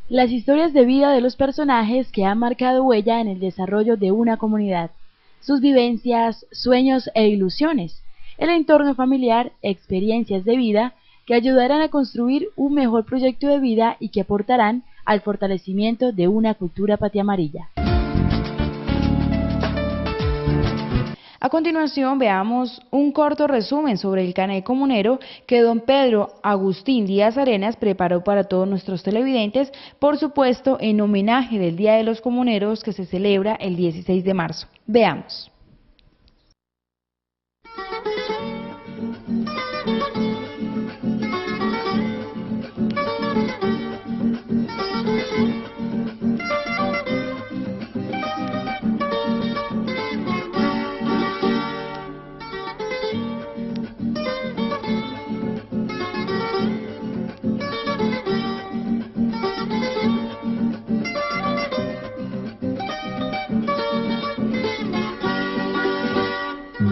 las historias de vida de los personajes que han marcado huella en el desarrollo de una comunidad, sus vivencias, sueños e ilusiones, el entorno familiar, experiencias de vida que ayudarán a construir un mejor proyecto de vida y que aportarán al fortalecimiento de una cultura patiamarilla. A continuación veamos un corto resumen sobre el Caney Comunero que don Pedro Agustín Díaz Arenas preparó para todos nuestros televidentes, por supuesto en homenaje del Día de los Comuneros que se celebra el 16 de marzo. Veamos.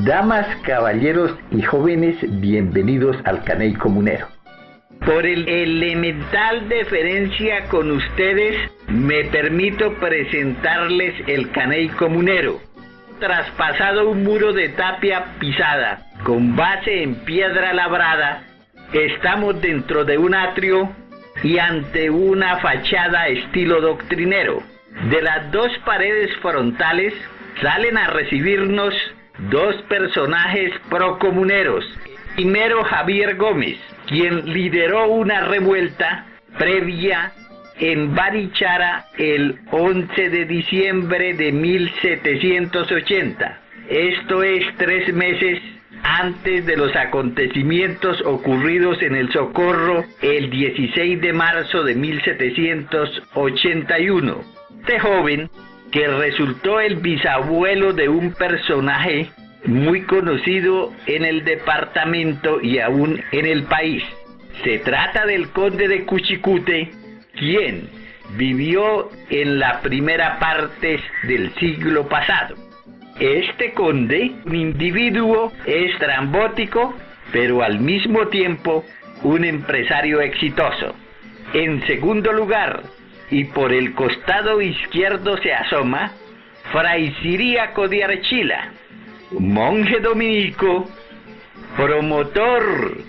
Damas, caballeros y jóvenes, bienvenidos al Caney Comunero. Por el elemental deferencia con ustedes, me permito presentarles el Caney Comunero. Traspasado un muro de tapia pisada, con base en piedra labrada, estamos dentro de un atrio y ante una fachada estilo doctrinero. De las dos paredes frontales salen a recibirnos dos personajes procomuneros. Primero, Javier Gómez, quien lideró una revuelta previa en Barichara el 11 de diciembre de 1780. Esto es 3 meses antes de los acontecimientos ocurridos en el Socorro el 16 de marzo de 1781. Este joven, que resultó el bisabuelo de un personaje muy conocido en el departamento y aún en el país. Se trata del conde de Cuchicute, quien vivió en la primera parte del siglo pasado. Este conde, un individuo estrambótico, pero al mismo tiempo un empresario exitoso. En segundo lugar, y por el costado izquierdo se asoma Fray Ciríaco de Archila, monje dominico, promotor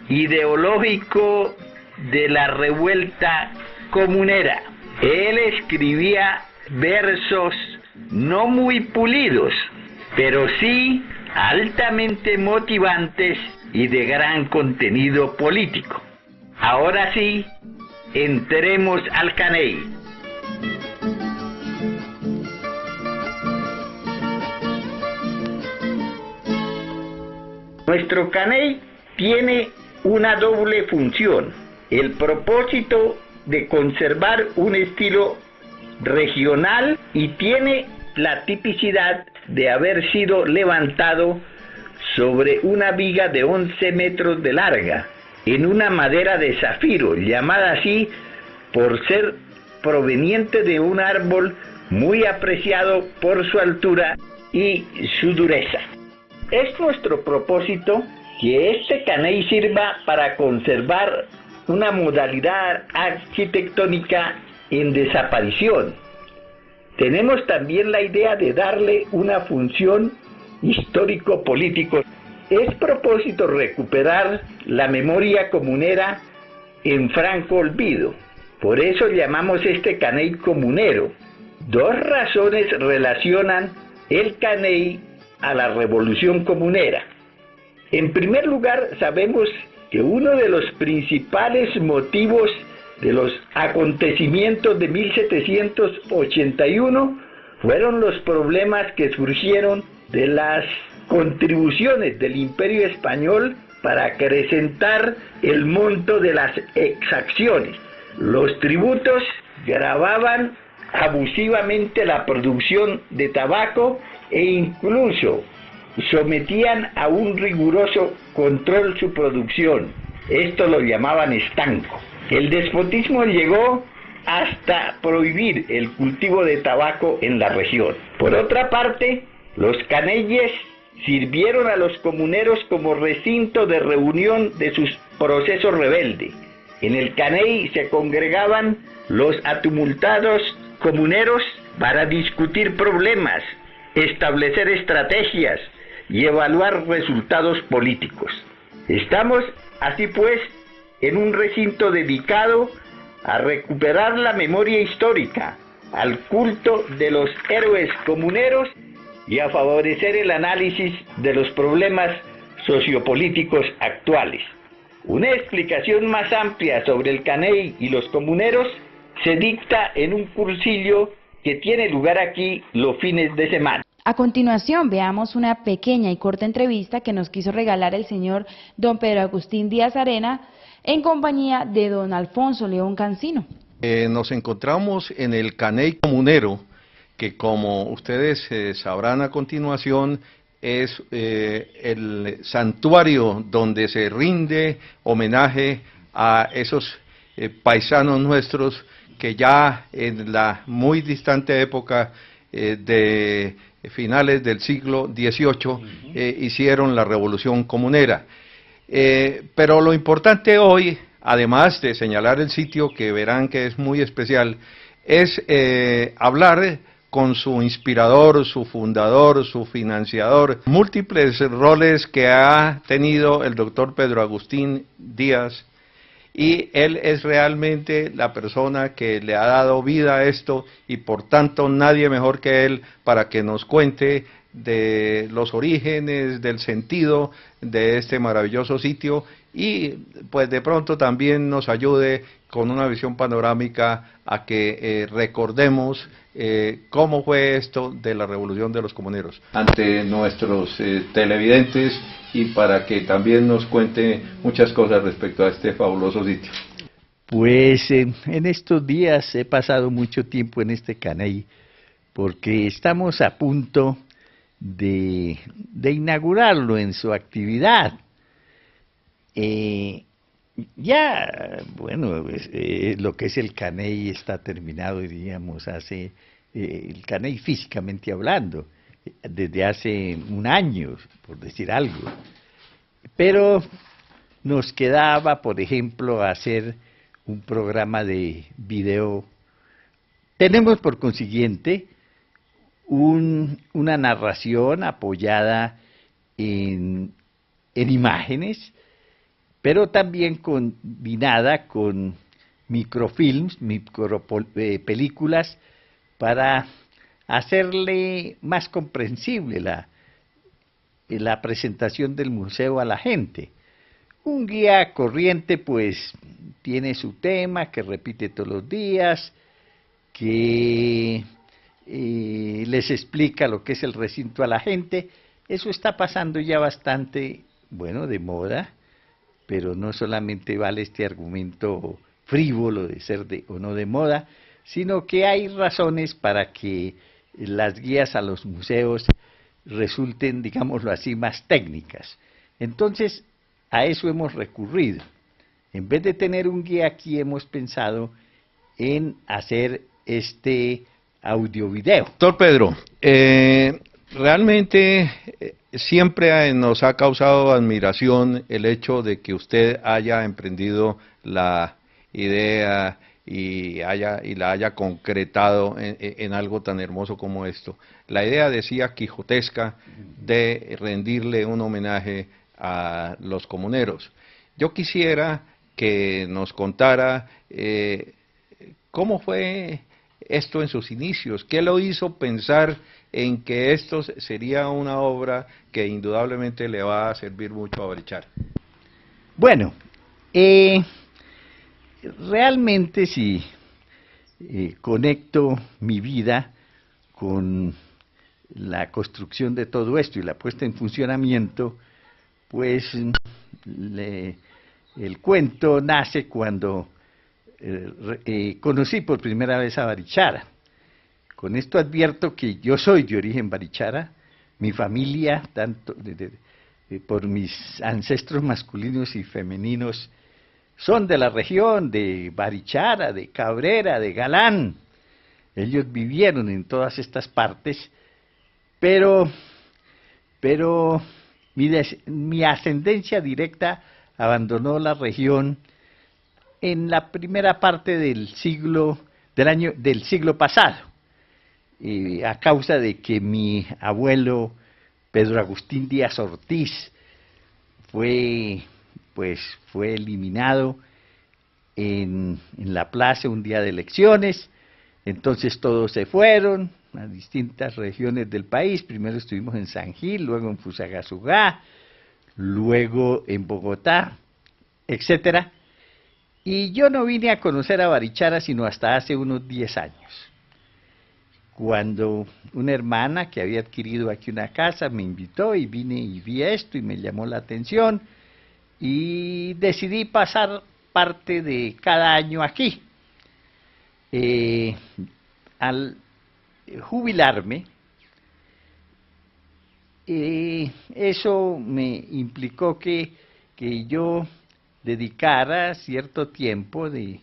ideológico de la revuelta comunera. Él escribía versos no muy pulidos, pero sí altamente motivantes y de gran contenido político. Ahora sí, entremos al Caney. Nuestro Caney tiene una doble función: el propósito de conservar un estilo regional y tiene la tipicidad de haber sido levantado sobre una viga de 11 metros de larga, en una madera de zafiro, llamada así por ser proveniente de un árbol muy apreciado por su altura y su dureza. Es nuestro propósito que este Caney sirva para conservar una modalidad arquitectónica en desaparición. Tenemos también la idea de darle una función histórico-político. Es propósito recuperar la memoria comunera en franco olvido. Por eso llamamos este Caney Comunero. 2 razones relacionan el Caney a la revolución comunera. En primer lugar, sabemos que uno de los principales motivos de los acontecimientos de 1781 fueron los problemas que surgieron de las contribuciones del Imperio Español para acrecentar el monto de las exacciones. Los tributos gravaban abusivamente la producción de tabaco e incluso sometían a un riguroso control su producción. Esto lo llamaban estanco. El despotismo llegó hasta prohibir el cultivo de tabaco en la región. Por otra parte, los caneyes sirvieron a los comuneros como recinto de reunión de sus procesos rebeldes. En el Caney se congregaban los atumultados comuneros para discutir problemas, establecer estrategias y evaluar resultados políticos. Estamos, así pues, en un recinto dedicado a recuperar la memoria histórica, al culto de los héroes comuneros y a favorecer el análisis de los problemas sociopolíticos actuales. Una explicación más amplia sobre el Caney y los comuneros se dicta en un cursillo que tiene lugar aquí los fines de semana. A continuación, veamos una pequeña y corta entrevista que nos quiso regalar el señor don Pedro Agustín Díaz Arena en compañía de don Alfonso León Cancino. Nos encontramos en el Caney Comunero, que como ustedes sabrán a continuación, es el santuario donde se rinde homenaje a esos paisanos nuestros que ya en la muy distante época de finales del siglo XVIII hicieron la revolución comunera. Pero lo importante hoy, además de señalar el sitio que verán que es muy especial, es hablar con su inspirador, su fundador, su financiador, múltiples roles que ha tenido el doctor Pedro Agustín Díaz, y él es realmente la persona que le ha dado vida a esto, y por tanto nadie mejor que él para que nos cuente de los orígenes, del sentido de este maravilloso sitio, y pues de pronto también nos ayude con una visión panorámica a que recordemos cómo fue esto de la revolución de los comuneros ante nuestros televidentes, y para que también nos cuente muchas cosas respecto a este fabuloso sitio. Pues en estos días he pasado mucho tiempo en este Caney porque estamos a punto de inaugurarlo en su actividad. Ya, bueno, lo que es el Caney está terminado, diríamos, el Caney físicamente hablando, desde hace un año, por decir algo. Pero nos quedaba, por ejemplo, hacer un programa de video. Tenemos, por consiguiente, una narración apoyada en imágenes, pero también combinada con microfilms, películas, para hacerle más comprensible la presentación del museo a la gente. Un guía corriente pues tiene su tema que repite todos los días, que les explica lo que es el recinto a la gente. Eso está pasando ya bastante, bueno, de moda, pero no solamente vale este argumento frívolo de ser o no de moda, sino que hay razones para que las guías a los museos resulten, digámoslo así, más técnicas. Entonces, a eso hemos recurrido. En vez de tener un guía aquí, hemos pensado en hacer este audio-video. Doctor Pedro, realmente siempre nos ha causado admiración el hecho de que usted haya emprendido la idea y la haya concretado en algo tan hermoso como esto. La idea, decía, quijotesca, de rendirle un homenaje a los comuneros. Yo quisiera que nos contara cómo fue esto en sus inicios, qué lo hizo pensar en que esto sería una obra que indudablemente le va a servir mucho a Barichara. Bueno, realmente si conecto mi vida con la construcción de todo esto y la puesta en funcionamiento, pues el cuento nace cuando conocí por primera vez a Barichara. Con esto advierto que yo soy de origen Barichara, mi familia, tanto por mis ancestros masculinos y femeninos, son de la región de Barichara, de Cabrera, de Galán. Ellos vivieron en todas estas partes, pero mi ascendencia directa abandonó la región en la primera parte del siglo pasado, a causa de que mi abuelo Pedro Agustín Díaz Ortiz fue eliminado en la plaza un día de elecciones. Entonces todos se fueron a distintas regiones del país. Primero estuvimos en San Gil, luego en Fusagasugá, luego en Bogotá, etcétera. Y yo no vine a conocer a Barichara sino hasta hace unos 10 años, cuando una hermana que había adquirido aquí una casa me invitó y vine y vi esto y me llamó la atención y decidí pasar parte de cada año aquí. Al jubilarme, eso me implicó que yo dedicara cierto tiempo de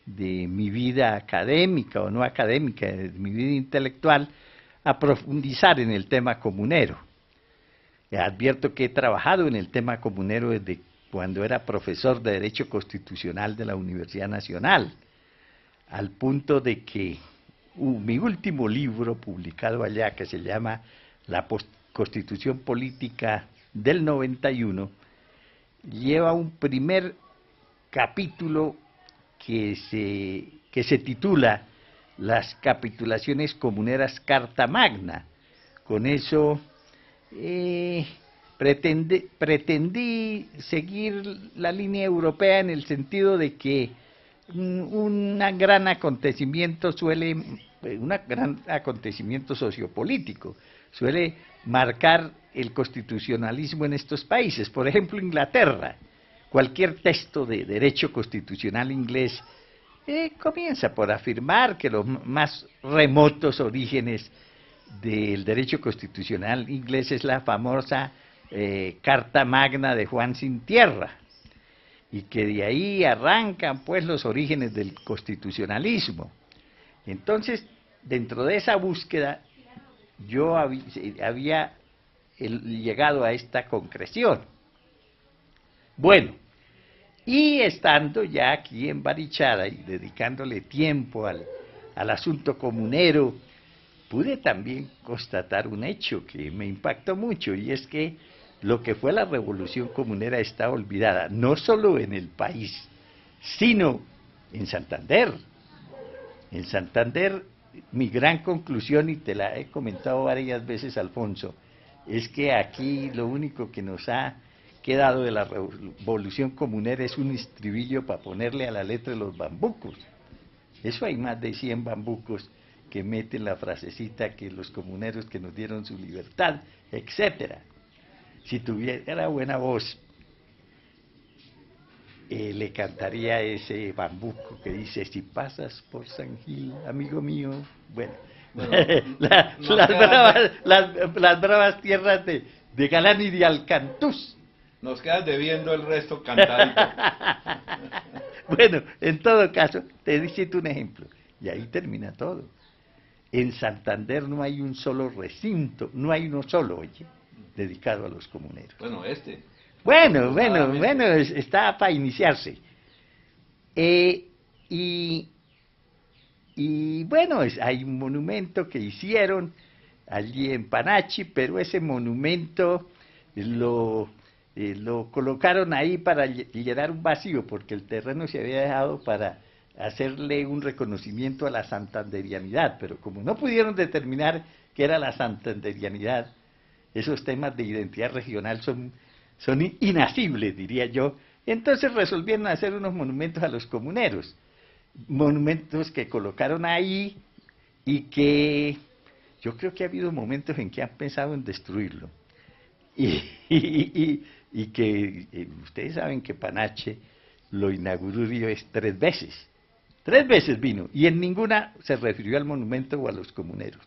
mi vida académica o no académica, de mi vida intelectual, a profundizar en el tema comunero. Advierto que he trabajado en el tema comunero desde cuando era profesor de Derecho Constitucional de la Universidad Nacional, al punto de que mi último libro publicado allá, que se llama La Constitución Política del 91, lleva un primer capítulo que se titula Las capitulaciones comuneras Carta Magna. Con eso pretendí seguir la línea europea en el sentido de que un gran acontecimiento sociopolítico suele marcar el constitucionalismo en estos países. Por ejemplo, Inglaterra, cualquier texto de derecho constitucional inglés comienza por afirmar que los más remotos orígenes del derecho constitucional inglés es la famosa Carta Magna de Juan Sin Tierra, y que de ahí arrancan pues los orígenes del constitucionalismo. Entonces, dentro de esa búsqueda, yo había llegado a esta concreción. Bueno, y estando ya aquí en Barichara y dedicándole tiempo al asunto comunero, pude también constatar un hecho que me impactó mucho, y es que lo que fue la revolución comunera está olvidada, no solo en el país, sino en Santander. En Santander, mi gran conclusión, y te la he comentado varias veces, Alfonso, es que aquí lo único que nos ha quedado de la revolución comunera es un estribillo para ponerle a la letra de los bambucos. Eso hay más de 100 bambucos que meten la frasecita que los comuneros que nos dieron su libertad, etcétera. Si tuviera buena voz, le cantaría ese bambuco que dice: si pasas por San Gil, amigo mío. Bueno, las bravas tierras de Galán y de Alcantús. Nos quedas debiendo el resto cantadito. Bueno, en todo caso, te cito un ejemplo, y ahí termina todo. En Santander no hay un solo recinto, no hay uno solo, oye, dedicado a los comuneros. Bueno, Bueno, está para iniciarse. Y bueno, hay un monumento que hicieron allí en Panachi, pero ese monumento lo colocaron ahí para llenar un vacío, porque el terreno se había dejado para hacerle un reconocimiento a la santanderianidad, pero como no pudieron determinar qué era la santanderianidad, esos temas de identidad regional son inasibles, diría yo. Entonces resolvieron hacer unos monumentos a los comuneros, monumentos que colocaron ahí y que yo creo que ha habido momentos en que han pensado en destruirlo. Y que ustedes saben que Panache lo inauguró Dios 3 veces. 3 veces vino, y en ninguna se refirió al monumento o a los comuneros.